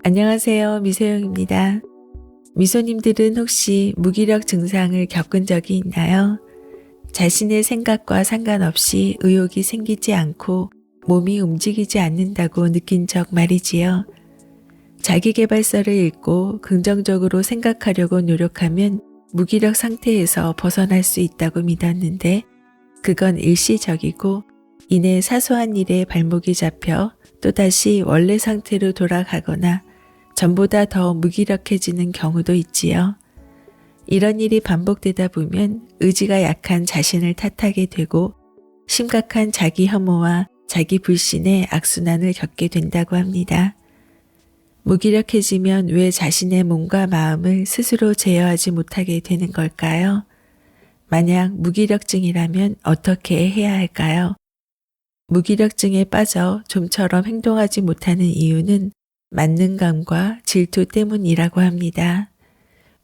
안녕하세요. 미소영입니다. 미소님들은 혹시 무기력 증상을 겪은 적이 있나요? 자신의 생각과 상관없이 의욕이 생기지 않고 몸이 움직이지 않는다고 느낀 적 말이지요. 자기계발서를 읽고 긍정적으로 생각하려고 노력하면 무기력 상태에서 벗어날 수 있다고 믿었는데 그건 일시적이고 이내 사소한 일에 발목이 잡혀 또다시 원래 상태로 돌아가거나 전보다 더 무기력해지는 경우도 있지요. 이런 일이 반복되다 보면 의지가 약한 자신을 탓하게 되고 심각한 자기 혐오와 자기 불신의 악순환을 겪게 된다고 합니다. 무기력해지면 왜 자신의 몸과 마음을 스스로 제어하지 못하게 되는 걸까요? 만약 무기력증이라면 어떻게 해야 할까요? 무기력증에 빠져 좀처럼 행동하지 못하는 이유는 만능감과 질투 때문이라고 합니다.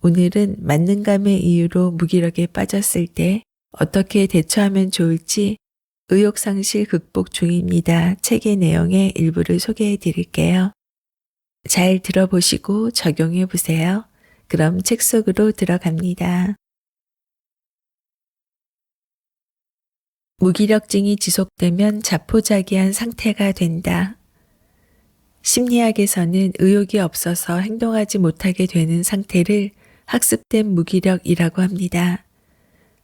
오늘은 만능감의 이유로 무기력에 빠졌을 때 어떻게 대처하면 좋을지 의욕상실 극복 중입니다. 책의 내용의 일부를 소개해 드릴게요. 잘 들어보시고 적용해 보세요. 그럼 책 속으로 들어갑니다. 무기력증이 지속되면 자포자기한 상태가 된다. 심리학에서는 의욕이 없어서 행동하지 못하게 되는 상태를 학습된 무기력이라고 합니다.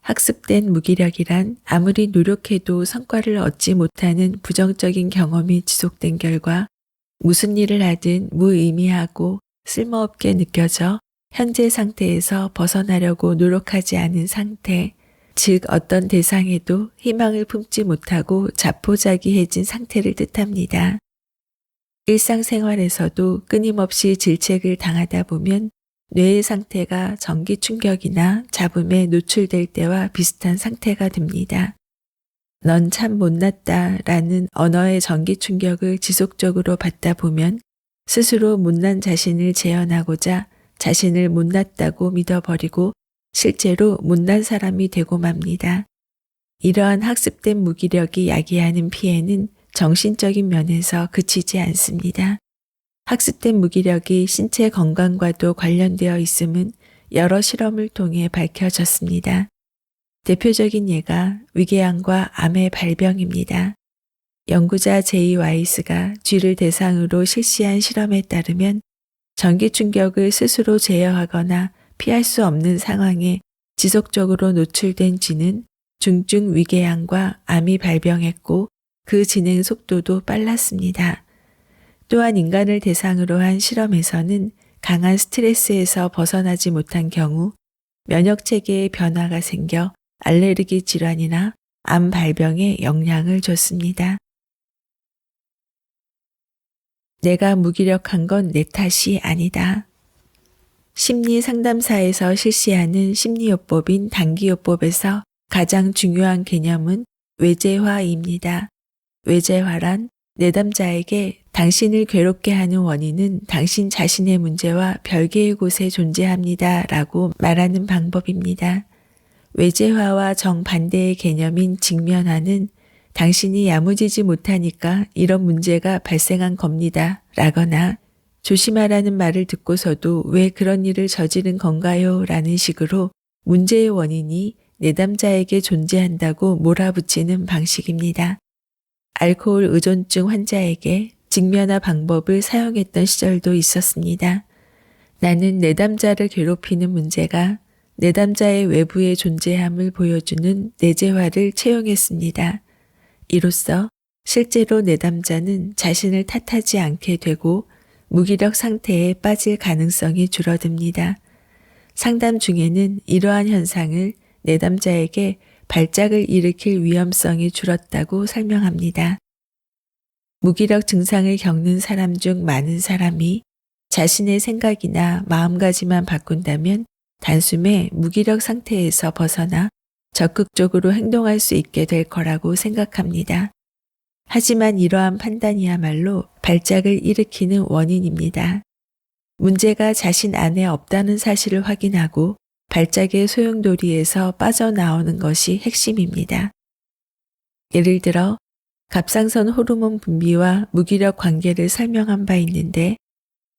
학습된 무기력이란 아무리 노력해도 성과를 얻지 못하는 부정적인 경험이 지속된 결과 무슨 일을 하든 무의미하고 쓸모없게 느껴져 현재 상태에서 벗어나려고 노력하지 않은 상태, 즉 어떤 대상에도 희망을 품지 못하고 자포자기해진 상태를 뜻합니다. 일상생활에서도 끊임없이 질책을 당하다 보면 뇌의 상태가 전기 충격이나 잡음에 노출될 때와 비슷한 상태가 됩니다. 넌 참 못났다 라는 언어의 전기 충격을 지속적으로 받다 보면 스스로 못난 자신을 재현하고자 자신을 못났다고 믿어버리고 실제로 못난 사람이 되고 맙니다. 이러한 학습된 무기력이 야기하는 피해는 정신적인 면에서 그치지 않습니다. 학습된 무기력이 신체 건강과도 관련되어 있음은 여러 실험을 통해 밝혀졌습니다. 대표적인 예가 위궤양과 암의 발병입니다. 연구자 제이 와이스가 쥐를 대상으로 실시한 실험에 따르면 전기 충격을 스스로 제어하거나 피할 수 없는 상황에 지속적으로 노출된 쥐는 중증 위궤양과 암이 발병했고 그 진행 속도도 빨랐습니다. 또한 인간을 대상으로 한 실험에서는 강한 스트레스에서 벗어나지 못한 경우 면역체계에 변화가 생겨 알레르기 질환이나 암 발병에 영향을 줬습니다. 내가 무기력한 건 내 탓이 아니다. 심리 상담사에서 실시하는 심리요법인 단기요법에서 가장 중요한 개념은 외재화입니다. 외재화란 내담자에게 당신을 괴롭게 하는 원인은 당신 자신의 문제와 별개의 곳에 존재합니다 라고 말하는 방법입니다. 외재화와 정반대의 개념인 직면화는 당신이 야무지지 못하니까 이런 문제가 발생한 겁니다 라거나 조심하라는 말을 듣고서도 왜 그런 일을 저지른 건가요? 라는 식으로 문제의 원인이 내담자에게 존재한다고 몰아붙이는 방식입니다. 알코올 의존증 환자에게 직면화 방법을 사용했던 시절도 있었습니다. 나는 내담자를 괴롭히는 문제가 내담자의 외부에 존재함을 보여주는 내재화를 채용했습니다. 이로써 실제로 내담자는 자신을 탓하지 않게 되고 무기력 상태에 빠질 가능성이 줄어듭니다. 상담 중에는 이러한 현상을 내담자에게 발작을 일으킬 위험성이 줄었다고 설명합니다. 무기력 증상을 겪는 사람 중 많은 사람이 자신의 생각이나 마음가짐만 바꾼다면 단숨에 무기력 상태에서 벗어나 적극적으로 행동할 수 있게 될 거라고 생각합니다. 하지만 이러한 판단이야말로 발작을 일으키는 원인입니다. 문제가 자신 안에 없다는 사실을 확인하고 발작의 소용돌이에서 빠져나오는 것이 핵심입니다. 예를 들어 갑상선 호르몬 분비와 무기력 관계를 설명한 바 있는데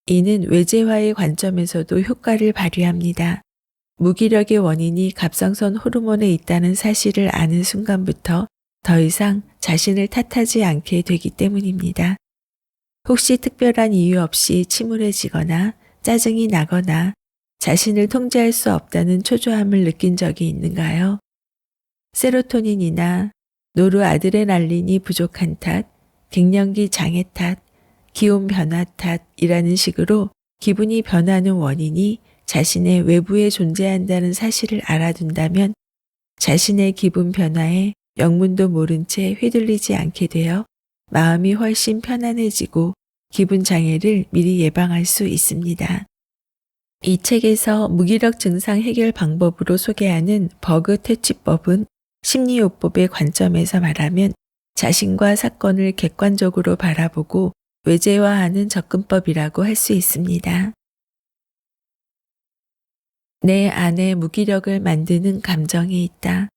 이는 외제와의 관점에서도 효과를 발휘합니다. 무기력의 원인이 갑상선 호르몬에 있다는 사실을 아는 순간부터 더 이상 자신을 탓하지 않게 되기 때문입니다. 혹시 특별한 이유 없이 침울해지거나 짜증이 나거나 자신을 통제할 수 없다는 초조함을 느낀 적이 있는가요? 세로토닌이나 노르아드레날린이 부족한 탓, 갱년기 장애 탓, 기온 변화 탓이라는 식으로 기분이 변하는 원인이 자신의 외부에 존재한다는 사실을 알아둔다면 자신의 기분 변화에 영문도 모른 채 휘둘리지 않게 되어 마음이 훨씬 편안해지고 기분 장애를 미리 예방할 수 있습니다. 이 책에서 무기력 증상 해결 방법으로 소개하는 버그 퇴치법은 심리요법의 관점에서 말하면 자신과 사건을 객관적으로 바라보고 외제화하는 접근법이라고 할 수 있습니다. 내 안에 무기력을 만드는 감정이 있다.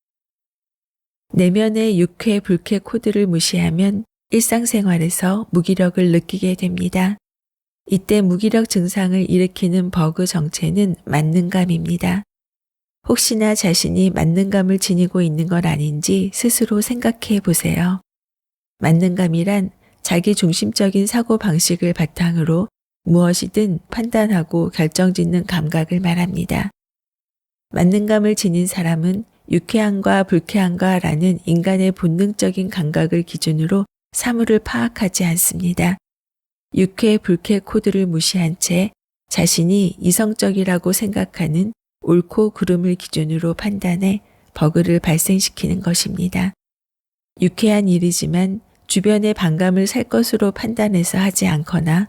내면의 육회 불쾌 코드를 무시하면 일상생활에서 무기력을 느끼게 됩니다. 이때 무기력 증상을 일으키는 버그 정체는 만능감입니다. 혹시나 자신이 만능감을 지니고 있는 건 아닌지 스스로 생각해 보세요. 만능감이란 자기 중심적인 사고 방식을 바탕으로 무엇이든 판단하고 결정짓는 감각을 말합니다. 만능감을 지닌 사람은 유쾌함과 불쾌함과라는 인간의 본능적인 감각을 기준으로 사물을 파악하지 않습니다. 유쾌 불쾌 코드를 무시한 채 자신이 이성적이라고 생각하는 옳고 그름을 기준으로 판단해 버그를 발생시키는 것입니다. 유쾌한 일이지만 주변의 반감을 살 것으로 판단해서 하지 않거나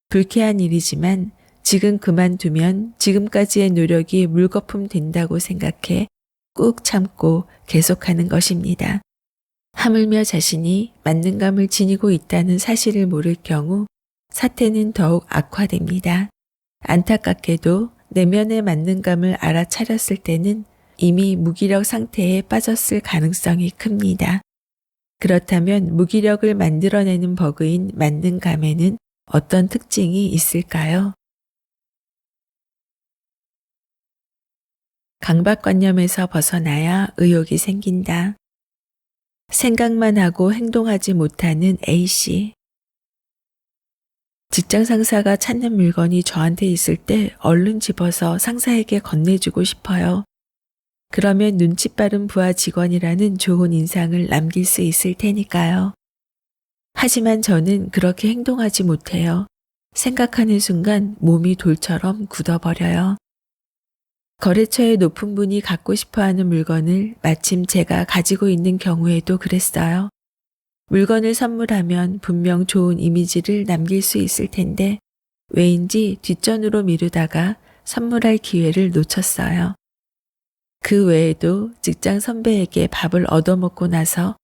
불쾌한 일이지만 지금 그만두면 지금까지의 노력이 물거품 된다고 생각해 꾹 참고 계속하는 것입니다. 하물며 자신이 만능감을 지니고 있다는 사실을 모를 경우 사태는 더욱 악화됩니다. 안타깝게도 내면의 만능감을 알아차렸을 때는 이미 무기력 상태에 빠졌을 가능성이 큽니다. 그렇다면 무기력을 만들어내는 버그인 만능감에는 어떤 특징이 있을까요? 강박관념에서 벗어나야 의욕이 생긴다. 생각만 하고 행동하지 못하는 A씨. 직장 상사가 찾는 물건이 저한테 있을 때 얼른 집어서 상사에게 건네주고 싶어요. 그러면 눈치 빠른 부하 직원이라는 좋은 인상을 남길 수 있을 테니까요. 하지만 저는 그렇게 행동하지 못해요. 생각하는 순간 몸이 돌처럼 굳어버려요. 거래처의 높은 분이 갖고 싶어하는 물건을 마침 제가 가지고 있는 경우에도 그랬어요. 물건을 선물하면 분명 좋은 이미지를 남길 수 있을 텐데 왜인지 뒷전으로 미루다가 선물할 기회를 놓쳤어요. 그 외에도 직장 선배에게 밥을 얻어먹고 나서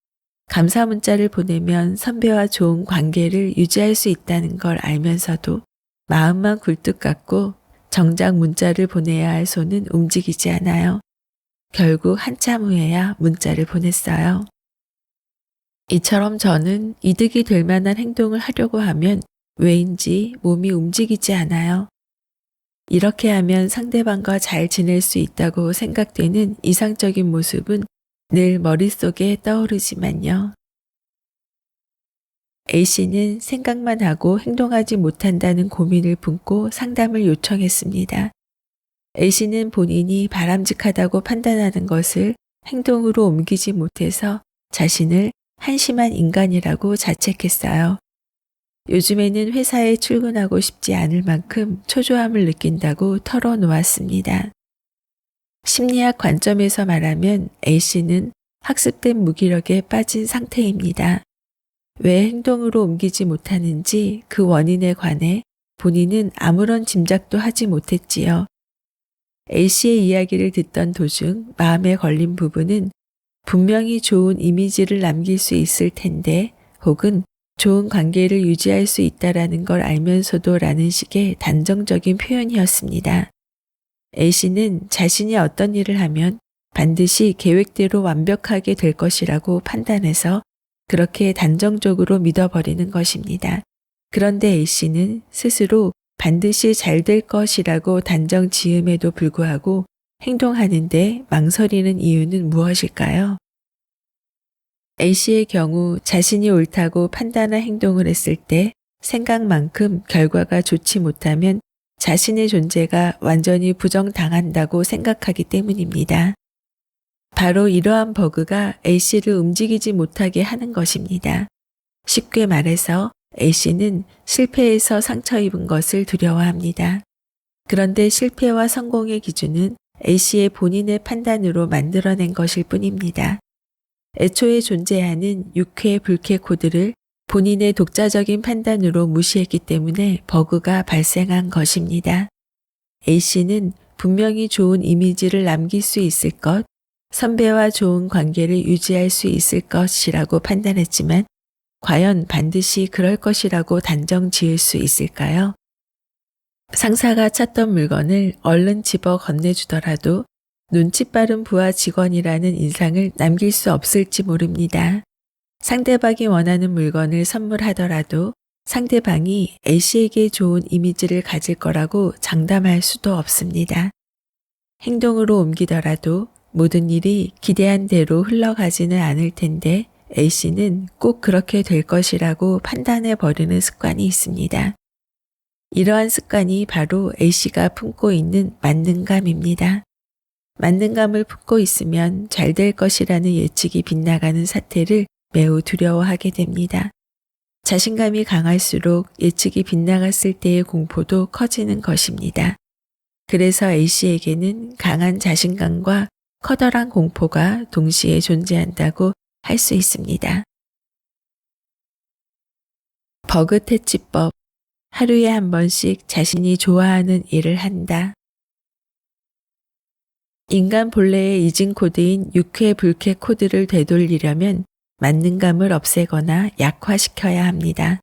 감사 문자를 보내면 선배와 좋은 관계를 유지할 수 있다는 걸 알면서도 마음만 굴뚝 같고 정작 문자를 보내야 할 손은 움직이지 않아요. 결국 한참 후에야 문자를 보냈어요. 이처럼 저는 이득이 될 만한 행동을 하려고 하면 왜인지 몸이 움직이지 않아요. 이렇게 하면 상대방과 잘 지낼 수 있다고 생각되는 이상적인 모습은 늘 머릿속에 떠오르지만요. A씨는 생각만 하고 행동하지 못한다는 고민을 품고 상담을 요청했습니다. A씨는 본인이 바람직하다고 판단하는 것을 행동으로 옮기지 못해서 자신을 한심한 인간이라고 자책했어요. 요즘에는 회사에 출근하고 싶지 않을 만큼 초조함을 느낀다고 털어놓았습니다. 심리학 관점에서 말하면 A씨는 학습된 무기력에 빠진 상태입니다. 왜 행동으로 옮기지 못하는지 그 원인에 관해 본인은 아무런 짐작도 하지 못했지요. A씨의 이야기를 듣던 도중 마음에 걸린 부분은 분명히 좋은 이미지를 남길 수 있을 텐데 혹은 좋은 관계를 유지할 수 있다라는 걸 알면서도 라는 식의 단정적인 표현이었습니다. A씨는 자신이 어떤 일을 하면 반드시 계획대로 완벽하게 될 것이라고 판단해서 그렇게 단정적으로 믿어버리는 것입니다. 그런데 A씨는 스스로 반드시 잘 될 것이라고 단정 지음에도 불구하고 행동하는데 망설이는 이유는 무엇일까요? A씨의 경우 자신이 옳다고 판단한 행동을 했을 때 생각만큼 결과가 좋지 못하면 자신의 존재가 완전히 부정당한다고 생각하기 때문입니다. 바로 이러한 버그가 A씨를 움직이지 못하게 하는 것입니다. 쉽게 말해서 A씨는 실패해서 상처 입은 것을 두려워합니다. 그런데 실패와 성공의 기준은 A씨의 본인의 판단으로 만들어낸 것일 뿐입니다. 애초에 존재하는 육회 불쾌 코드를 본인의 독자적인 판단으로 무시했기 때문에 버그가 발생한 것입니다. A씨는 분명히 좋은 이미지를 남길 수 있을 것, 선배와 좋은 관계를 유지할 수 있을 것이라고 판단했지만 과연 반드시 그럴 것이라고 단정 지을 수 있을까요? 상사가 찾던 물건을 얼른 집어 건네주더라도 눈치 빠른 부하 직원이라는 인상을 남길 수 없을지 모릅니다. 상대방이 원하는 물건을 선물하더라도 상대방이 A씨에게 좋은 이미지를 가질 거라고 장담할 수도 없습니다. 행동으로 옮기더라도 모든 일이 기대한 대로 흘러가지는 않을 텐데 A씨는 꼭 그렇게 될 것이라고 판단해 버리는 습관이 있습니다. 이러한 습관이 바로 A씨가 품고 있는 만능감입니다. 만능감을 품고 있으면 잘 될 것이라는 예측이 빗나가는 사태를 매우 두려워하게 됩니다. 자신감이 강할수록 예측이 빗나갔을 때의 공포도 커지는 것입니다. 그래서 A씨에게는 강한 자신감과 커다란 공포가 동시에 존재한다고 할 수 있습니다. 버그 퇴치법. 하루에 한 번씩 자신이 좋아하는 일을 한다. 인간 본래의 이진 코드인 육회 불쾌 코드를 되돌리려면 만능감을 없애거나 약화시켜야 합니다.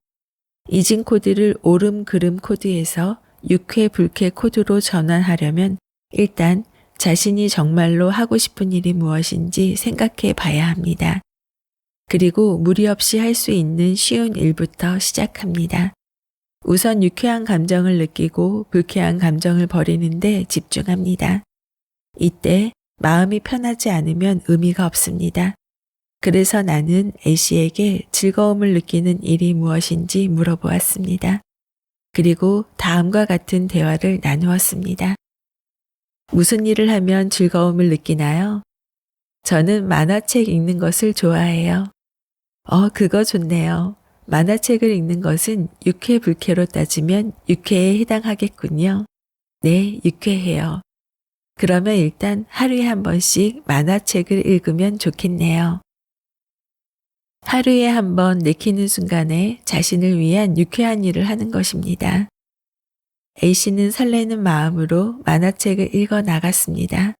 이진 코드를 오름 그름 코드에서 육회 불쾌 코드로 전환하려면 일단 자신이 정말로 하고 싶은 일이 무엇인지 생각해 봐야 합니다. 그리고 무리 없이 할 수 있는 쉬운 일부터 시작합니다. 우선 유쾌한 감정을 느끼고 불쾌한 감정을 버리는데 집중합니다. 이때 마음이 편하지 않으면 의미가 없습니다. 그래서 나는 A씨에게 즐거움을 느끼는 일이 무엇인지 물어보았습니다. 그리고 다음과 같은 대화를 나누었습니다. 무슨 일을 하면 즐거움을 느끼나요? 저는 만화책 읽는 것을 좋아해요. 그거 좋네요. 만화책을 읽는 것은 유쾌 불쾌로 따지면 유쾌에 해당하겠군요. 네, 유쾌해요. 그러면 일단 하루에 한 번씩 만화책을 읽으면 좋겠네요. 하루에 한 번 내키는 순간에 자신을 위한 유쾌한 일을 하는 것입니다. A씨는 설레는 마음으로 만화책을 읽어 나갔습니다.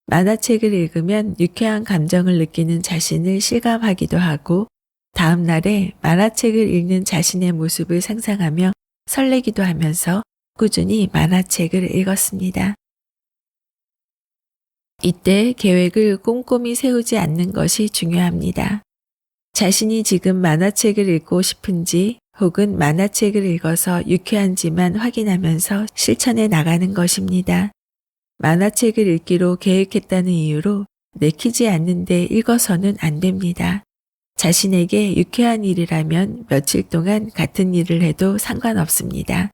만화책을 읽으면 유쾌한 감정을 느끼는 자신을 실감하기도 하고 다음 날에 만화책을 읽는 자신의 모습을 상상하며 설레기도 하면서 꾸준히 만화책을 읽었습니다. 이때 계획을 꼼꼼히 세우지 않는 것이 중요합니다. 자신이 지금 만화책을 읽고 싶은지 혹은 만화책을 읽어서 유쾌한지만 확인하면서 실천해 나가는 것입니다. 만화책을 읽기로 계획했다는 이유로 내키지 않는데 읽어서는 안 됩니다. 자신에게 유쾌한 일이라면 며칠 동안 같은 일을 해도 상관없습니다.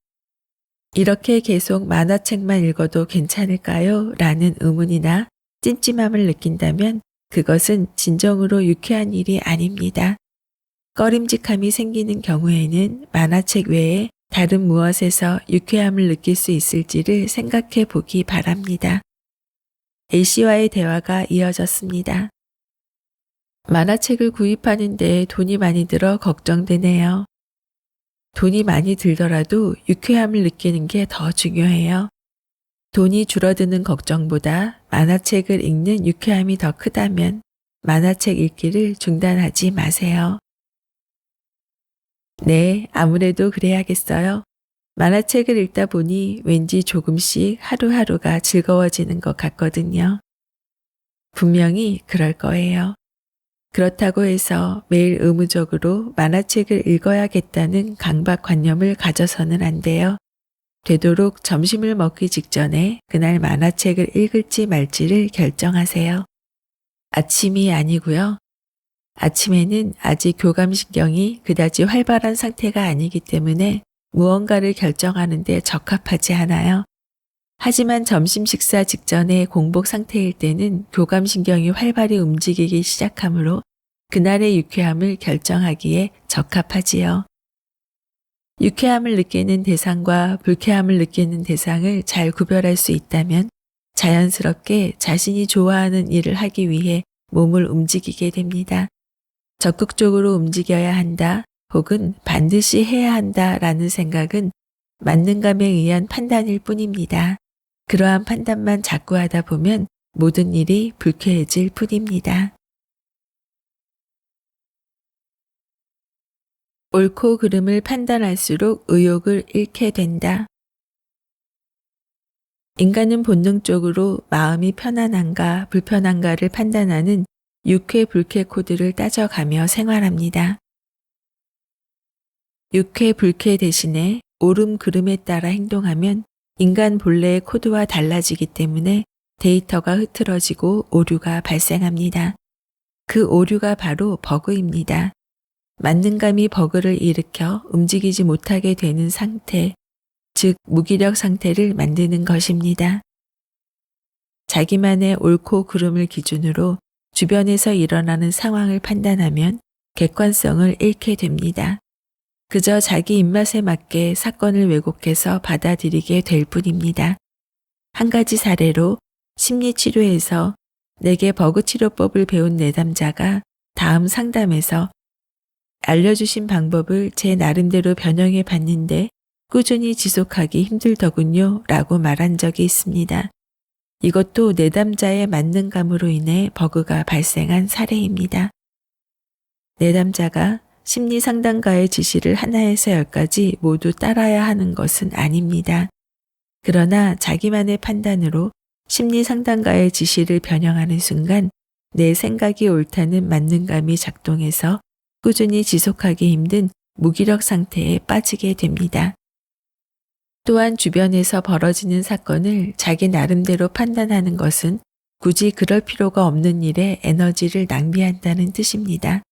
이렇게 계속 만화책만 읽어도 괜찮을까요? 라는 의문이나 찜찜함을 느낀다면 그것은 진정으로 유쾌한 일이 아닙니다. 꺼림직함이 생기는 경우에는 만화책 외에 다른 무엇에서 유쾌함을 느낄 수 있을지를 생각해 보기 바랍니다. A씨와의 대화가 이어졌습니다. 만화책을 구입하는 데 돈이 많이 들어 걱정되네요. 돈이 많이 들더라도 유쾌함을 느끼는 게 더 중요해요. 돈이 줄어드는 걱정보다 만화책을 읽는 유쾌함이 더 크다면 만화책 읽기를 중단하지 마세요. 네, 아무래도 그래야겠어요. 만화책을 읽다 보니 왠지 조금씩 하루하루가 즐거워지는 것 같거든요. 분명히 그럴 거예요. 그렇다고 해서 매일 의무적으로 만화책을 읽어야겠다는 강박관념을 가져서는 안 돼요. 되도록 점심을 먹기 직전에 그날 만화책을 읽을지 말지를 결정하세요. 아침이 아니고요. 아침에는 아직 교감신경이 그다지 활발한 상태가 아니기 때문에 무언가를 결정하는 데 적합하지 않아요. 하지만 점심 식사 직전에 공복 상태일 때는 교감신경이 활발히 움직이기 시작하므로 그날의 유쾌함을 결정하기에 적합하지요. 유쾌함을 느끼는 대상과 불쾌함을 느끼는 대상을 잘 구별할 수 있다면 자연스럽게 자신이 좋아하는 일을 하기 위해 몸을 움직이게 됩니다. 적극적으로 움직여야 한다 혹은 반드시 해야 한다라는 생각은 만능감에 의한 판단일 뿐입니다. 그러한 판단만 자꾸 하다 보면 모든 일이 불쾌해질 뿐입니다. 옳고 그름을 판단할수록 의욕을 잃게 된다. 인간은 본능적으로 마음이 편안한가 불편한가를 판단하는 유쾌 불쾌 코드를 따져가며 생활합니다. 유쾌 불쾌 대신에 옳음 그름에 따라 행동하면 인간 본래의 코드와 달라지기 때문에 데이터가 흐트러지고 오류가 발생합니다. 그 오류가 바로 버그입니다. 만능감이 버그를 일으켜 움직이지 못하게 되는 상태, 즉 무기력 상태를 만드는 것입니다. 자기만의 옳고 그름을 기준으로 주변에서 일어나는 상황을 판단하면 객관성을 잃게 됩니다. 그저 자기 입맛에 맞게 사건을 왜곡해서 받아들이게 될 뿐입니다. 한 가지 사례로 심리치료에서 내게 버그치료법을 배운 내담자가 다음 상담에서 알려주신 방법을 제 나름대로 변형해 봤는데 꾸준히 지속하기 힘들더군요 라고 말한 적이 있습니다. 이것도 내담자의 만능감으로 인해 버그가 발생한 사례입니다. 내담자가 심리상담가의 지시를 하나에서 열까지 모두 따라야 하는 것은 아닙니다. 그러나 자기만의 판단으로 심리상담가의 지시를 변형하는 순간 내 생각이 옳다는 만능감이 작동해서 꾸준히 지속하기 힘든 무기력 상태에 빠지게 됩니다. 또한 주변에서 벌어지는 사건을 자기 나름대로 판단하는 것은 굳이 그럴 필요가 없는 일에 에너지를 낭비한다는 뜻입니다.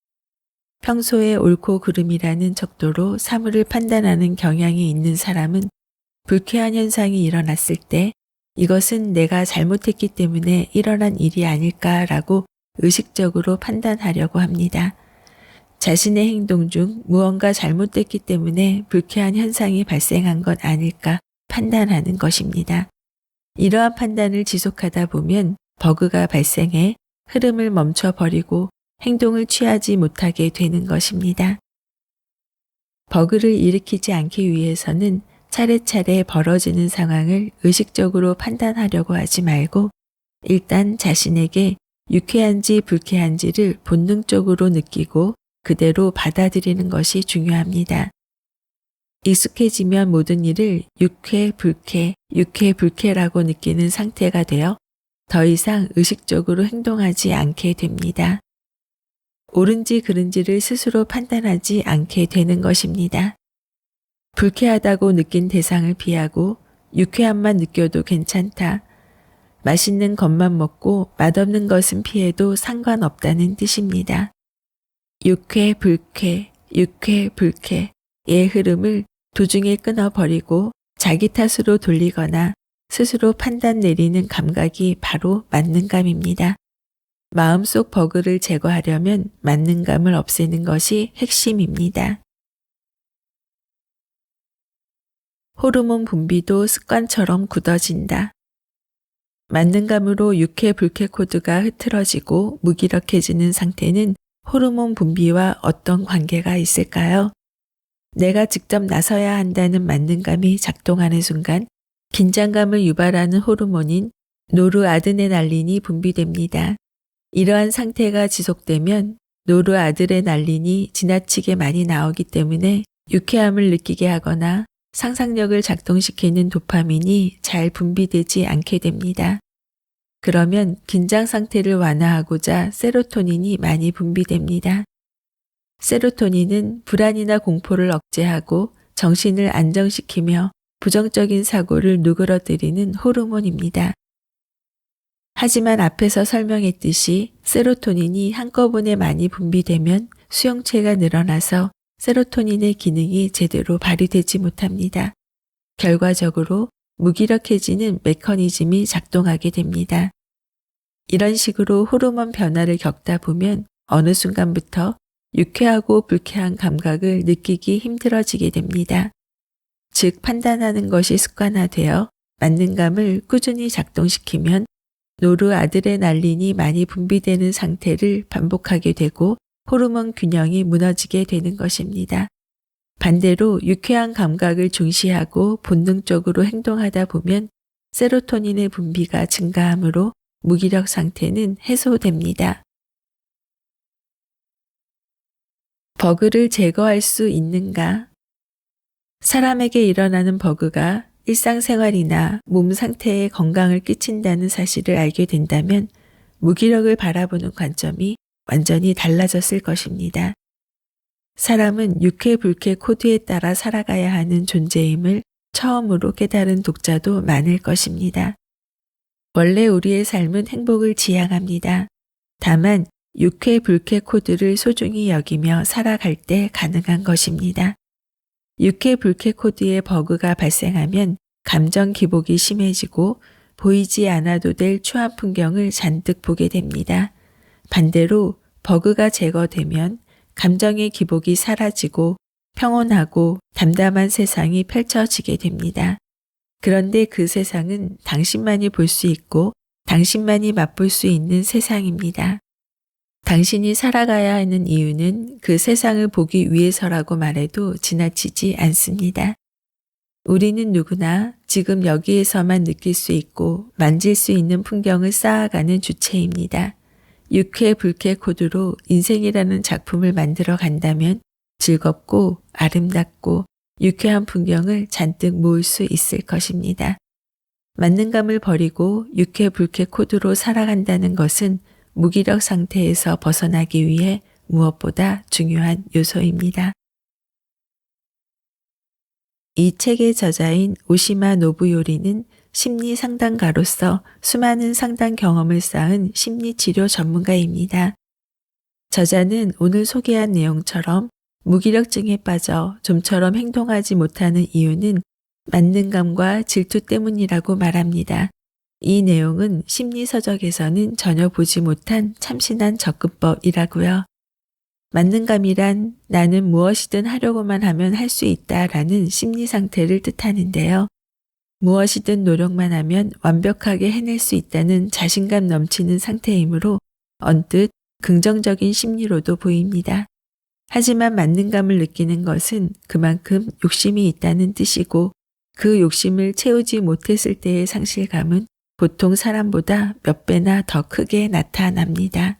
평소에 옳고 그름이라는 척도로 사물을 판단하는 경향이 있는 사람은 불쾌한 현상이 일어났을 때 이것은 내가 잘못했기 때문에 일어난 일이 아닐까라고 의식적으로 판단하려고 합니다. 자신의 행동 중 무언가 잘못됐기 때문에 불쾌한 현상이 발생한 것 아닐까 판단하는 것입니다. 이러한 판단을 지속하다 보면 버그가 발생해 흐름을 멈춰버리고 행동을 취하지 못하게 되는 것입니다. 버그를 일으키지 않기 위해서는 차례차례 벌어지는 상황을 의식적으로 판단하려고 하지 말고 일단 자신에게 유쾌한지 불쾌한지를 본능적으로 느끼고 그대로 받아들이는 것이 중요합니다. 익숙해지면 모든 일을 유쾌, 불쾌라고 느끼는 상태가 되어 더 이상 의식적으로 행동하지 않게 됩니다. 옳은지 그른지를 스스로 판단하지 않게 되는 것입니다. 불쾌하다고 느낀 대상을 피하고 유쾌함만 느껴도 괜찮다. 맛있는 것만 먹고 맛없는 것은 피해도 상관없다는 뜻입니다. 유쾌, 불쾌의 흐름을 도중에 끊어버리고 자기 탓으로 돌리거나 스스로 판단 내리는 감각이 바로 만능감입니다. 마음속 버그를 제거하려면 만능감을 없애는 것이 핵심입니다. 호르몬 분비도 습관처럼 굳어진다. 만능감으로 유쾌, 불쾌 코드가 흐트러지고 무기력해지는 상태는 호르몬 분비와 어떤 관계가 있을까요? 내가 직접 나서야 한다는 만능감이 작동하는 순간 긴장감을 유발하는 호르몬인 노르아드레날린이 분비됩니다. 이러한 상태가 지속되면 노르아드레날린이 지나치게 많이 나오기 때문에 유쾌함을 느끼게 하거나 상상력을 작동시키는 도파민이 잘 분비되지 않게 됩니다. 그러면 긴장 상태를 완화하고자 세로토닌이 많이 분비됩니다. 세로토닌은 불안이나 공포를 억제하고 정신을 안정시키며 부정적인 사고를 누그러뜨리는 호르몬입니다. 하지만 앞에서 설명했듯이 세로토닌이 한꺼번에 많이 분비되면 수용체가 늘어나서 세로토닌의 기능이 제대로 발휘되지 못합니다. 결과적으로 무기력해지는 메커니즘이 작동하게 됩니다. 이런 식으로 호르몬 변화를 겪다 보면 어느 순간부터 유쾌하고 불쾌한 감각을 느끼기 힘들어지게 됩니다. 즉 판단하는 것이 습관화되어 만능감을 꾸준히 작동시키면 노르아드레날린이 많이 분비되는 상태를 반복하게 되고 호르몬 균형이 무너지게 되는 것입니다. 반대로 유쾌한 감각을 중시하고 본능적으로 행동하다 보면 세로토닌의 분비가 증가하므로 무기력 상태는 해소됩니다. 버그를 제거할 수 있는가? 사람에게 일어나는 버그가 일상생활이나 몸 상태에 건강을 끼친다는 사실을 알게 된다면 무기력을 바라보는 관점이 완전히 달라졌을 것입니다. 사람은 유쾌 불쾌 코드에 따라 살아가야 하는 존재임을 처음으로 깨달은 독자도 많을 것입니다. 원래 우리의 삶은 행복을 지향합니다. 다만 유쾌 불쾌 코드를 소중히 여기며 살아갈 때 가능한 것입니다. 유쾌 불쾌 코드의 버그가 발생하면 감정 기복이 심해지고 보이지 않아도 될 추한 풍경을 잔뜩 보게 됩니다. 반대로 버그가 제거되면 감정의 기복이 사라지고 평온하고 담담한 세상이 펼쳐지게 됩니다. 그런데 그 세상은 당신만이 볼 수 있고 당신만이 맛볼 수 있는 세상입니다. 당신이 살아가야 하는 이유는 그 세상을 보기 위해서라고 말해도 지나치지 않습니다. 우리는 누구나 지금 여기에서만 느낄 수 있고 만질 수 있는 풍경을 쌓아가는 주체입니다. 유쾌 불쾌 코드로 인생이라는 작품을 만들어 간다면 즐겁고 아름답고 유쾌한 풍경을 잔뜩 모을 수 있을 것입니다. 만능감을 버리고 유쾌 불쾌 코드로 살아간다는 것은 무기력 상태에서 벗어나기 위해 무엇보다 중요한 요소입니다. 이 책의 저자인 오시마 노부요리는 심리 상담가로서 수많은 상담 경험을 쌓은 심리치료 전문가입니다. 저자는 오늘 소개한 내용처럼 무기력증에 빠져 좀처럼 행동하지 못하는 이유는 만능감과 질투 때문이라고 말합니다. 이 내용은 심리서적에서는 전혀 보지 못한 참신한 접근법이라고요. 만능감이란 나는 무엇이든 하려고만 하면 할 수 있다라는 심리 상태를 뜻하는데요. 무엇이든 노력만 하면 완벽하게 해낼 수 있다는 자신감 넘치는 상태이므로 언뜻 긍정적인 심리로도 보입니다. 하지만 만능감을 느끼는 것은 그만큼 욕심이 있다는 뜻이고 그 욕심을 채우지 못했을 때의 상실감은 보통 사람보다 몇 배나 더 크게 나타납니다.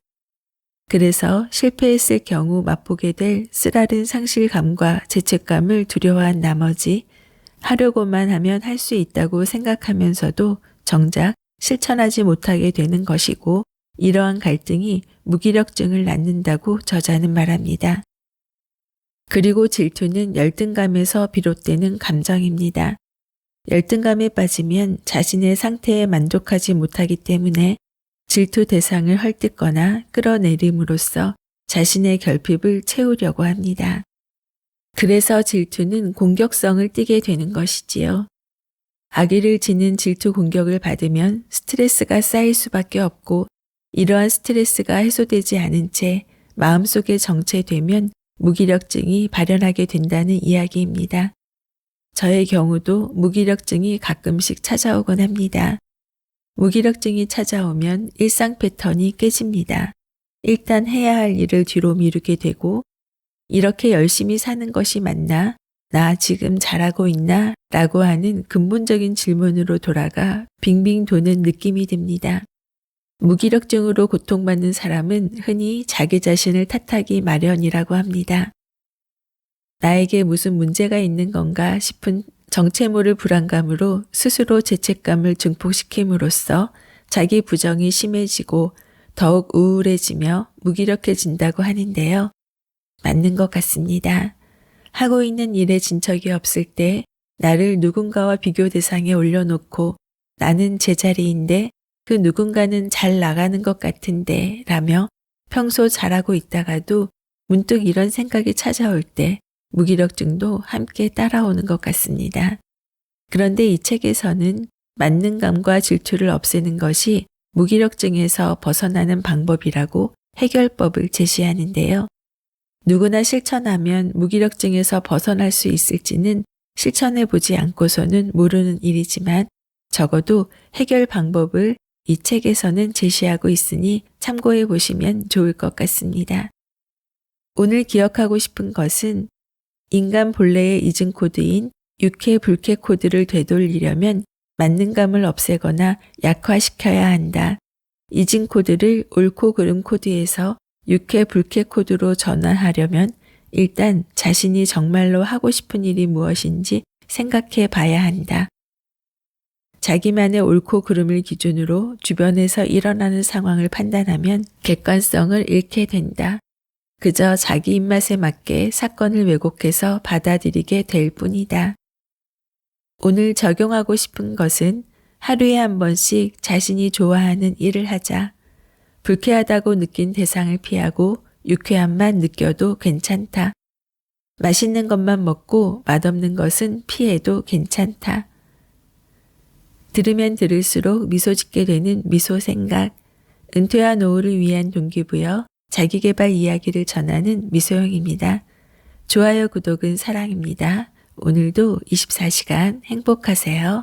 그래서 실패했을 경우 맛보게 될 쓰라린 상실감과 죄책감을 두려워한 나머지 하려고만 하면 할 수 있다고 생각하면서도 정작 실천하지 못하게 되는 것이고 이러한 갈등이 무기력증을 낳는다고 저자는 말합니다. 그리고 질투는 열등감에서 비롯되는 감정입니다. 열등감에 빠지면 자신의 상태에 만족하지 못하기 때문에 질투 대상을 헐뜯거나 끌어내림으로써 자신의 결핍을 채우려고 합니다. 그래서 질투는 공격성을 띠게 되는 것이지요. 악의를 지닌 질투 공격을 받으면 스트레스가 쌓일 수밖에 없고 이러한 스트레스가 해소되지 않은 채 마음속에 정체되면 무기력증이 발현하게 된다는 이야기입니다. 저의 경우도 무기력증이 가끔씩 찾아오곤 합니다. 무기력증이 찾아오면 일상 패턴이 깨집니다. 일단 해야 할 일을 뒤로 미루게 되고 이렇게 열심히 사는 것이 맞나? 나 지금 잘하고 있나? 라고 하는 근본적인 질문으로 돌아가 빙빙 도는 느낌이 듭니다. 무기력증으로 고통받는 사람은 흔히 자기 자신을 탓하기 마련이라고 합니다. 나에게 무슨 문제가 있는 건가 싶은 정체 모를 불안감으로 스스로 죄책감을 증폭시킴으로써 자기 부정이 심해지고 더욱 우울해지며 무기력해진다고 하는데요. 맞는 것 같습니다. 하고 있는 일에 진척이 없을 때 나를 누군가와 비교 대상에 올려놓고 나는 제자리인데 그 누군가는 잘 나가는 것 같은데 라며 평소 잘하고 있다가도 문득 이런 생각이 찾아올 때 무기력증도 함께 따라오는 것 같습니다. 그런데 이 책에서는 만능감과 질투를 없애는 것이 무기력증에서 벗어나는 방법이라고 해결법을 제시하는데요. 누구나 실천하면 무기력증에서 벗어날 수 있을지는 실천해 보지 않고서는 모르는 일이지만 적어도 해결 방법을 이 책에서는 제시하고 있으니 참고해 보시면 좋을 것 같습니다. 오늘 기억하고 싶은 것은 인간 본래의 이중 코드인 유쾌 불쾌 코드를 되돌리려면 만능감을 없애거나 약화시켜야 한다. 이중 코드를 옳고 그름 코드에서 유쾌 불쾌 코드로 전환하려면 일단 자신이 정말로 하고 싶은 일이 무엇인지 생각해 봐야 한다. 자기만의 옳고 그름을 기준으로 주변에서 일어나는 상황을 판단하면 객관성을 잃게 된다. 그저 자기 입맛에 맞게 사건을 왜곡해서 받아들이게 될 뿐이다. 오늘 적용하고 싶은 것은 하루에 한 번씩 자신이 좋아하는 일을 하자. 불쾌하다고 느낀 대상을 피하고 유쾌함만 느껴도 괜찮다. 맛있는 것만 먹고 맛없는 것은 피해도 괜찮다. 들으면 들을수록 미소 짓게 되는 미소 생각, 은퇴와 노후를 위한 동기부여, 자기계발 이야기를 전하는 미소영입니다. 좋아요, 구독은 사랑입니다. 오늘도 24시간 행복하세요.